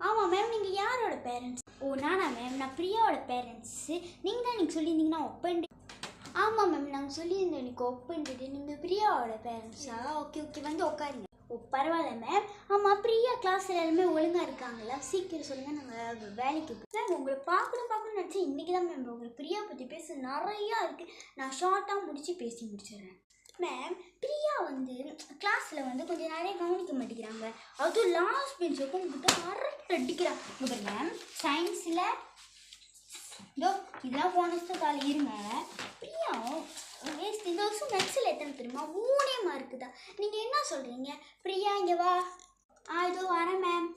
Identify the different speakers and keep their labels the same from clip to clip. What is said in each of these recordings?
Speaker 1: ஆமாம் மேம், நீங்கள் யாரோட பேரண்ட்ஸ்? ஓ நானா மேம், நான் பிரியாவோட பேரண்ட்ஸு. நீங்கள் தான் நீங்கள் சொல்லியிருந்தீங்கன்னா ஒப்பன். ஆமாம் மேம், நாங்கள் சொல்லியிருந்தோம் எனக்கு ஒப்பன்ட்டு. நீங்கள் பிரியாவோட பேரண்ட்ஸா? ஓகே ஓகே, வந்து உட்காருங்க. ஓ பரவாயில்ல மேம். ஆமாம், பிரியா கிளாஸில் எல்லாருமே ஒழுங்காக இருக்காங்களா? சீக்கிரம் சொல்லுங்கள், நாங்கள் வேலைக்கு மேம். உங்களை பார்க்கணும்னு நினச்சேன். இன்றைக்கி தான் மேம் உங்களுக்கு பிரியா பற்றி பேச நிறையா இருக்குது. நான் ஷார்ட்டாக முடிச்சிடுறேன் மேம். பிரியா வந்து கிளாஸில் வந்து கொஞ்சம் நிறைய கவனிக்க மாட்டேங்கிறாங்க. அதுவும் லாஸ்ட் பெஞ்ச் உட்காந்துக்கிட்டு அரட்டை அடிக்கிறாங்க மேம். சயின்ஸில் இதோ இதெல்லாம் போன வருஷம் இருங்க. பிரியா வேஸ்ட். இந்த வருஷம் மேக்ஸில் எத்தனை தெரியுமா? 3 மார்க்கு தான். நீங்கள் என்ன சொல்கிறீங்க? பிரியா இங்கே வா. இதோ வரேன் மேம்.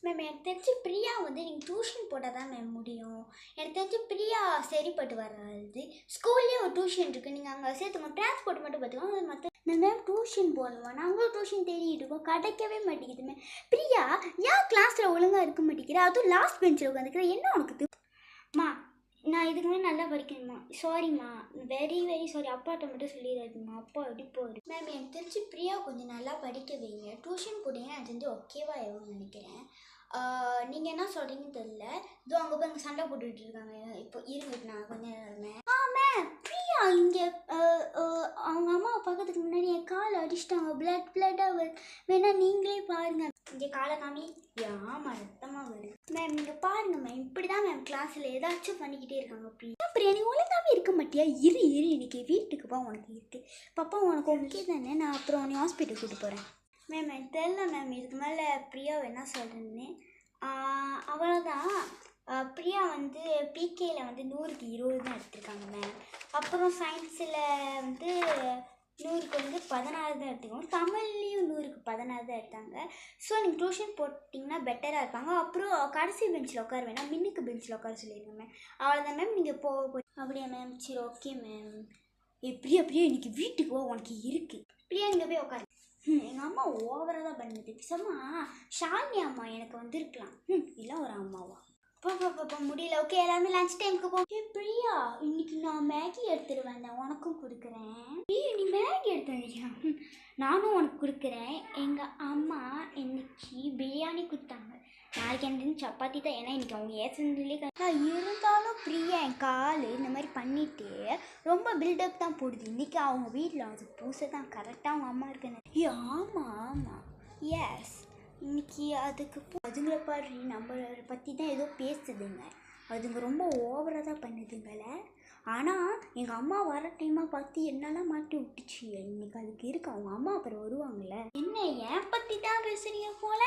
Speaker 1: மேம் எனக்கு தெரிஞ்சு பிரியா வந்து நீங்கள் டியூஷன் போட்டால் தான் மேம் முடியும். எனக்கு தெரிஞ்சு பிரியா சரிப்பட்டு வராது. ஸ்கூல்லேயே ஒரு டியூஷன் இருக்குது, நீங்கள் அங்கே சேர்த்துக்கோங்க. டிரான்ஸ்போர்ட் மட்டும் பார்த்துக்கோங்க. மற்ற மேம் டியூஷன் போடணுமா? நாங்களும் டியூஷன் தேடிட்டு இருக்கோம், கிடைக்கவே மாட்டேங்குது மேம். பிரியா ஏன் கிளாஸில் ஒழுங்காக இருக்க மாட்டேங்கிற? அதுவும் லாஸ்ட் பெஞ்சில் உட்காந்துக்கிற. என்ன உனக்கு மா? நான் இதுக்குமே நல்லா படிக்கணுமா? சாரிம்மா, வெரி வெரி சாரி. அப்பாட்ட மட்டும் சொல்லிடாதுமா, அப்பா எப்படி போகுது மேம். எனக்கு தெரிஞ்சு பிரியா கொஞ்சம் நல்லா படிக்க வைங்க. டியூஷன் போட்டிங்கன்னா எனக்கு தெரிஞ்சு ஓகேவா ஆகும்னு நினைக்கிறேன். நீங்கள் என்ன சொல்கிறீங்கன்னு தெரியல. இதோ அங்கே போய் அங்கே சண்டை போட்டுக்கிட்டு இருக்காங்க. இப்போ இருந்துட்டு நான் கொஞ்சம் நேரம். மேம் பிரியா இங்கே அவங்க அம்மாவை பார்க்கறதுக்கு முன்னாடி என் காலை அடிச்சிட்டாங்க. பிளட்டாக வருது. வேணா நீங்களே பாருங்கள். இங்கே காலை காமி. ஆமாம், ரத்தமாக வருது மேம். நீங்கள் பாருங்கள் மேம். இப்படி தான் மேம் கிளாஸில் ஏதாச்சும் பண்ணிக்கிட்டே இருக்காங்க. பிரியா நீ ஒழுங்காகவே இருக்க மாட்டியா? இரு இன்னைக்கு வீட்டுக்கு பா, உனக்கு இருக்குது பாப்பா, உனக்கு ஓகே தானே? நான் அப்புறம் உன்னை ஹாஸ்பிட்டல் கூப்பிட்டு போகிறேன் மேம். எனக்கு தெரில மேம் இதுக்கு மேலே பிரியாவை என்ன சொல்கிறேன்னு. அவ்வளோதான். பிரியா வந்து பிகேயில் வந்து 100க்கு 20 தான் எடுத்திருக்காங்க மேம். அப்புறம் சயின்ஸில் வந்து 100க்கு வந்து 16 தான் எடுத்துக்கோங்க. தமிழ்லேயும் 100க்கு 16 தான் எடுத்தாங்க. ஸோ நீங்கள் டியூஷன் போட்டிங்கன்னா பெட்டராக இருப்பாங்க. அப்புறம் கடைசி பெஞ்சில் உட்கார வேணாம், மின்னுக்கு பெஞ்சில் உட்கார சொல்லிடுங்க மேம். அவ்வளோதான் மேம். நீங்கள் போக அப்படியா மேம்? சரி ஓகே மேம். பிரியா இன்னைக்கு வீட்டுக்கு போ, உனக்கு இருக்குது. பிரியா நீங்கள் போய் உட்காரு. எங்கள் அம்மா ஓவராக தான் பண்ணுது. பேசாமா ஷாலினி அம்மா எனக்கு வந்திருக்கலாம். இல்லை ஒரு அம்மாவா? பாப்பா முடியல. ஓகே எல்லாருமே லஞ்ச் டைமுக்கு போ. பிரியா இன்னைக்கு நான் மேகி எடுத்துட்டு வந்தேன், உனக்கும் கொடுக்குறேன். நீ மேகி எடுத்து வந்தியா? நானும் உனக்கு கொடுக்குறேன். எங்கள் அம்மா இன்னைக்கு பிரியாணி கொடுத்தாங்க. நாளைக்கு எனக்கு சப்பாத்தி தான். ஏன்னா இன்னைக்கு அவங்க ஏசன்லேயே இருந்தாலும் பிரியா என் கால் இந்த மாதிரி பண்ணிட்டு ரொம்ப பில்டப் தான் போடுது. இன்றைக்கி அவங்க வீட்டில் அது பூசை தான் கரெக்டாக அவங்க அம்மா இருக்குன்னு. ஆமாம் எஸ். இன்னைக்கு அதுக்கு அதுங்களை பாரு, நம்மளை பற்றி தான் ஏதோ பேசுதுங்க. அதுங்க ரொம்ப ஓவராக தான் பண்ணுதுங்களே. ஆனால் எங்கள் அம்மா வர டைமாக பார்த்து என்னெல்லாம் மாட்டி விட்டுச்சு. இன்னைக்கு அதுக்கு இருக்கு. அவங்க அம்மா அப்புறம் வருவாங்கள்ல. என்ன ஏன் பற்றி தான் பேசுகிறீங்க போல?